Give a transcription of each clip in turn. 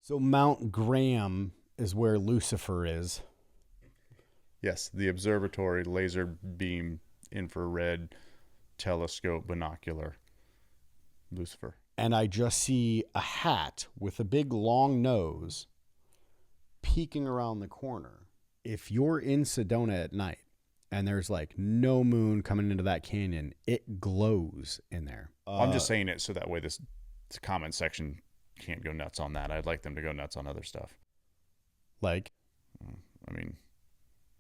So Mount Graham is where Lucifer is. Yes, the observatory laser beam infrared telescope binocular. Lucifer. And I just see a hat with a big long nose peeking around the corner. If you're in Sedona at night and there's like no moon coming into that canyon, it glows in there. I'm just saying it so that way this comment section can't go nuts on that. I'd like them to go nuts on other stuff. Like? I mean,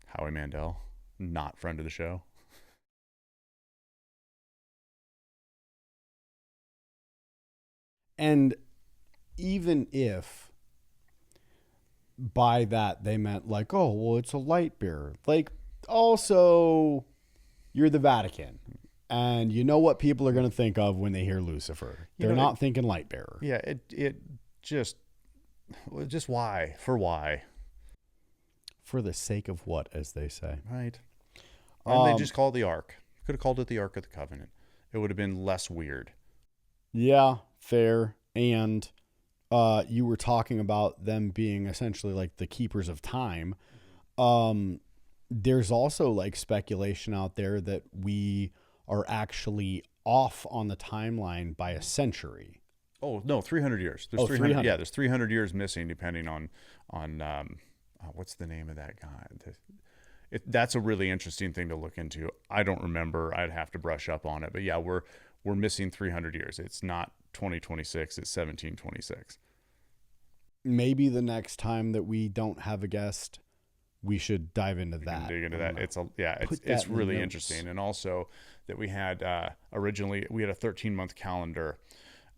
Howie Mandel, not friend of the show. And even if by that they meant like, oh, well, it's a light bearer. Like, also, you're the Vatican. And you know what people are going to think of when they hear Lucifer. They're not thinking light bearer. Yeah, it just why? For why? For the sake of what, as they say. Right. Or they just call it the Ark. Could have called it the Ark of the Covenant. It would have been less weird. Yeah, fair. And you were talking about them being essentially like the keepers of time. There's also like speculation out there that we are actually off on the timeline by a century. Oh, no, 300 years. There's 300. Yeah, there's 300 years missing depending on what's the name of that guy? That's a really interesting thing to look into. I don't remember. I'd have to brush up on it. But yeah, we're missing 300 years. It's not 2026, it's 1726. Maybe the next time that we don't have a guest, we should dive into that. Dig into that. It's really interesting. And also that we had originally we had a 13-month calendar,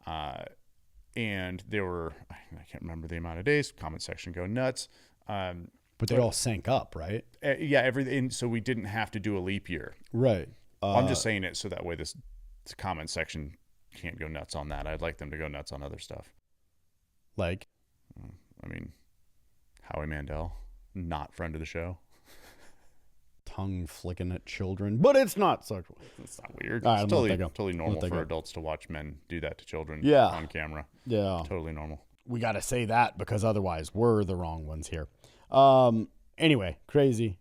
and there were, I can't remember the amount of days. Comment section go nuts. But they all sync up, right? Yeah, everything. So we didn't have to do a leap year. Right. I'm just saying it so that way this comment section can't go nuts on that. I'd like them to go nuts on other stuff. Like? I mean, Howie Mandel, not friend of the show. Tongue flicking at children, but it's not sexual. It's not weird. Right, it's totally normal for adults to watch men do that to children on camera. Yeah. Totally normal. We got to say that because otherwise we're the wrong ones here. Anyway, crazy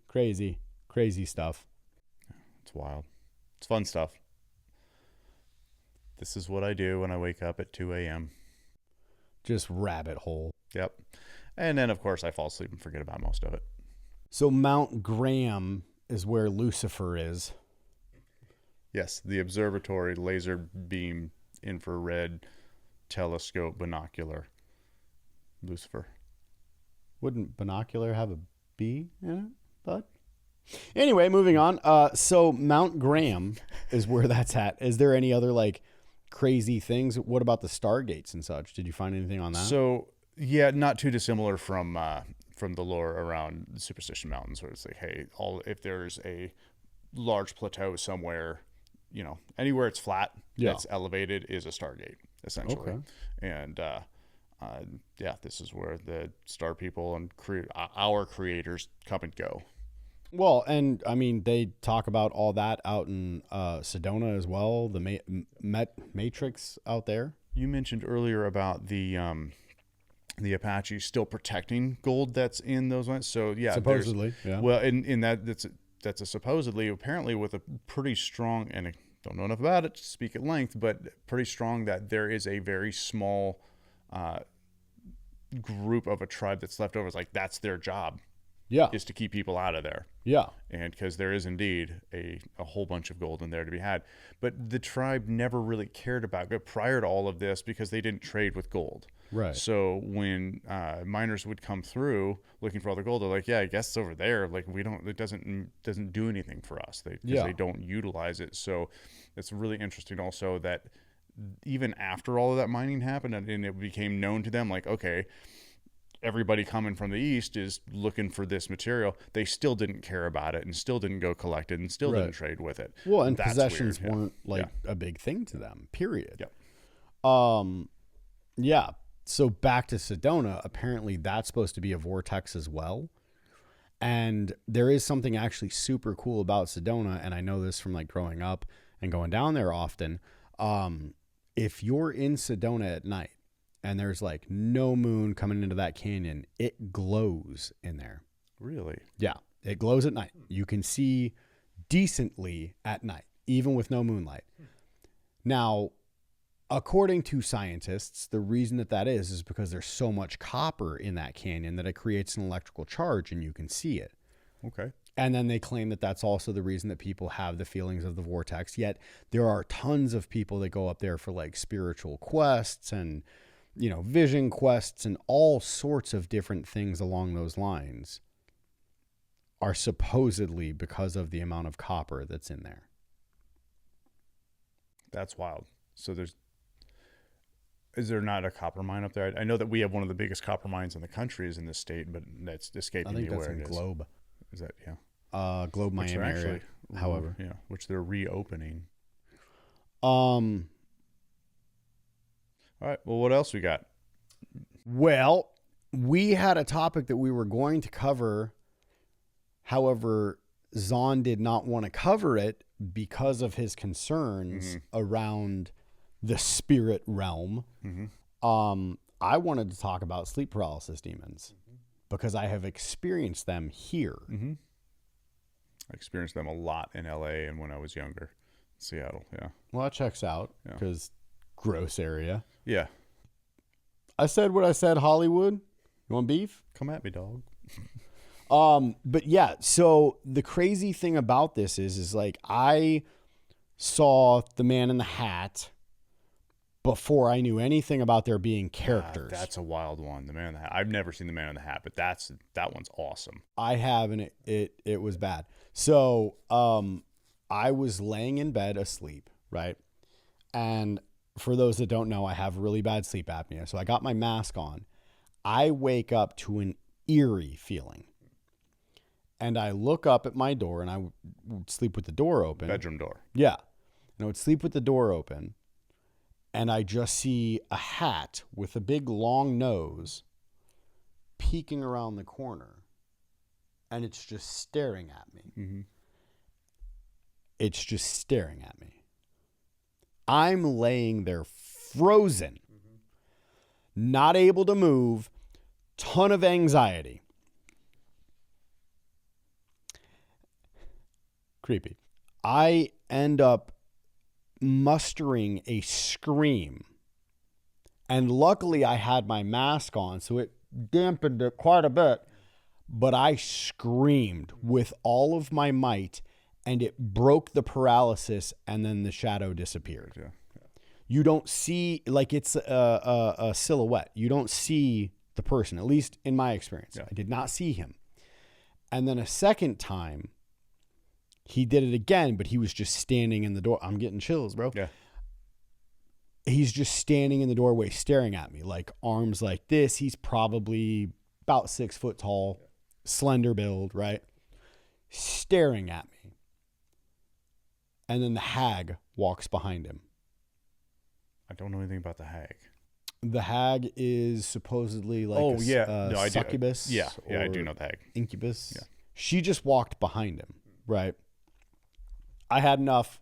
stuff. It's wild. It's fun stuff. This is what I do when I wake up at 2 a.m. Just rabbit hole. Yep. And then, of course, I fall asleep and forget about most of it. So Mount Graham is where Lucifer is. Yes, the observatory laser beam infrared telescope binocular. Lucifer. Wouldn't binocular have a B in it, bud? Anyway, moving on. So Mount Graham is where that's at. Is there any other like crazy things? What about the Stargates and such? Did you find anything on that? So yeah, not too dissimilar from the lore around the Superstition Mountains, where it's like, hey, if there's a large plateau somewhere, anywhere it's flat, that's elevated is a Stargate, essentially. Okay. And this is where the star people and our creators come and go. Well, and I mean, they talk about all that out in Sedona as well, the Matrix out there. You mentioned earlier about the Apache still protecting gold that's in those ones. So yeah, supposedly, yeah. Well, in that's a supposedly, apparently with a pretty strong, and I don't know enough about it to speak at length, but pretty strong that there is a very small group of a tribe that's left over. It's like that's their job. Yeah, is to keep people out of there. Yeah, and because there is indeed a whole bunch of gold in there to be had, but the tribe never really cared about it prior to all of this because they didn't trade with gold. Right. So when miners would come through looking for all the gold, they're like, "Yeah, I guess it's over there. Like we don't. It doesn't do anything for us. They don't utilize it." So it's really interesting also that even after all of that mining happened and it became known to them, like, okay, everybody coming from the east is looking for this material, they still didn't care about it and still didn't go collect it and still didn't trade with it. Well, and that's possessions weird. Weren't a big thing to them, period. Yep. So back to Sedona, apparently that's supposed to be a vortex as well. And there is something actually super cool about Sedona, and I know this from like growing up and going down there often. If you're in Sedona at night and there's like no moon coming into that canyon, it glows in there. Really? Yeah. It glows at night. You can see decently at night, even with no moonlight. Now, according to scientists, the reason that is because there's so much copper in that canyon that it creates an electrical charge and you can see it. Okay. And then they claim that that's also the reason that people have the feelings of the vortex. Yet there are tons of people that go up there for like spiritual quests and, you know, vision quests and all sorts of different things along those lines are supposedly because of the amount of copper that's in there. That's wild. So is there not a copper mine up there? I know that we have one of the biggest copper mines in the country is in this state, but that's escaping me where it is. Globe. Is that, yeah? Globe, Miami area, however. Yeah, which they're reopening. All right, well, what else we got? Well, we had a topic that we were going to cover. However, Zahn did not want to cover it because of his concerns around the spirit realm. I wanted to talk about sleep paralysis demons because I have experienced them here. I experienced them a lot in LA and when I was younger. Seattle, yeah. Well, that checks out because gross area. Yeah. I said what I said, Hollywood. You want beef? Come at me, dog. But yeah, so the crazy thing about this is like I saw the Man in the Hat before I knew anything about there being characters. That's a wild one. The Man in the Hat. I've never seen the Man in the Hat, but that one's awesome. I have, and it was bad. So I was laying in bed asleep, right? And for those that don't know, I have really bad sleep apnea. So I got my mask on. I wake up to an eerie feeling. And I look up at my door, and I would sleep with the door open. Bedroom door. Yeah. And I would sleep with the door open, and I just see a hat with a big long nose peeking around the corner, and it's just staring at me. It's just staring at me. I'm laying there frozen, not able to move, ton of anxiety. Creepy. I end up mustering a scream. And luckily I had my mask on, so it dampened it quite a bit. But I screamed with all of my might, and it broke the paralysis, and then the shadow disappeared. Yeah. You don't see, like it's a silhouette. You don't see the person, at least in my experience. Yeah. I did not see him. And then a second time, he did it again, but he was just standing in the door. I'm getting chills, bro. Yeah. He's just standing in the doorway staring at me, like arms like this. He's probably about 6 foot tall, slender build, right? Staring at me. And then the hag walks behind him. I don't know anything about the hag. The hag is supposedly like succubus. Yeah, I do know the hag. Incubus. Yeah. She just walked behind him, right? I had enough.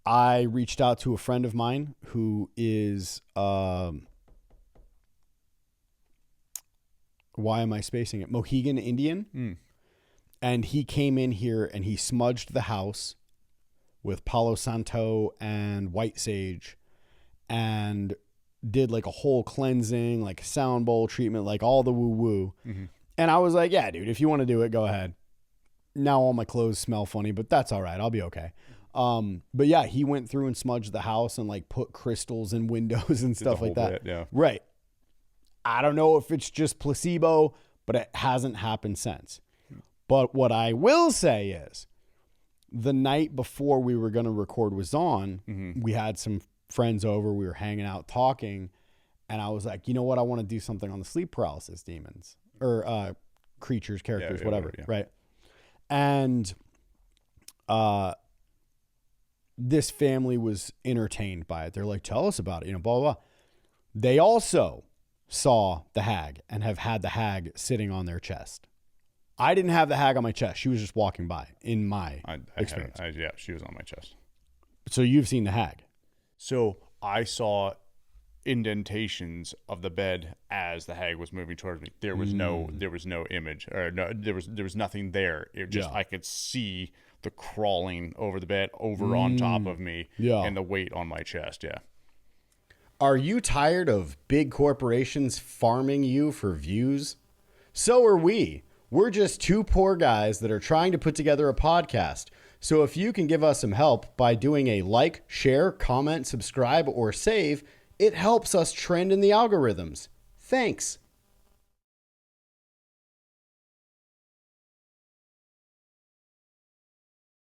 I reached out to a friend of mine who is, why am I spacing it? Mohegan Indian. And he came in here and he smudged the house with Palo Santo and white sage and did like a whole cleansing, like a sound bowl treatment, like all the woo woo. And I was like, yeah, dude, if you want to do it, go ahead. Now all my clothes smell funny, but that's all right. I'll be okay. But yeah, he went through and smudged the house and like put crystals in windows and stuff like that. Yeah. Right. I don't know if it's just placebo, but it hasn't happened since. But what I will say is the night before we were going to record with Zahn, we had some friends over. We were hanging out talking. And I was like, you know what? I want to do something on the sleep paralysis demons or creatures, characters, whatever. Yeah. Right. And this family was entertained by it. They're like, tell us about it, blah, blah, blah. They also saw the hag and have had the hag sitting on their chest. I didn't have the hag on my chest. She was just walking by in my experience. Yeah, she was on my chest. So you've seen the hag. So I saw indentations of the bed as the hag was moving towards me. There was no image, or no, there was nothing there. It just, I could see the crawling over the bed, over on top of me, and the weight on my chest. Yeah. Are you tired of big corporations farming you for views? So are we. We're just two poor guys that are trying to put together a podcast. So if you can give us some help by doing a like, share, comment, subscribe, or save, it helps us trend in the algorithms. Thanks.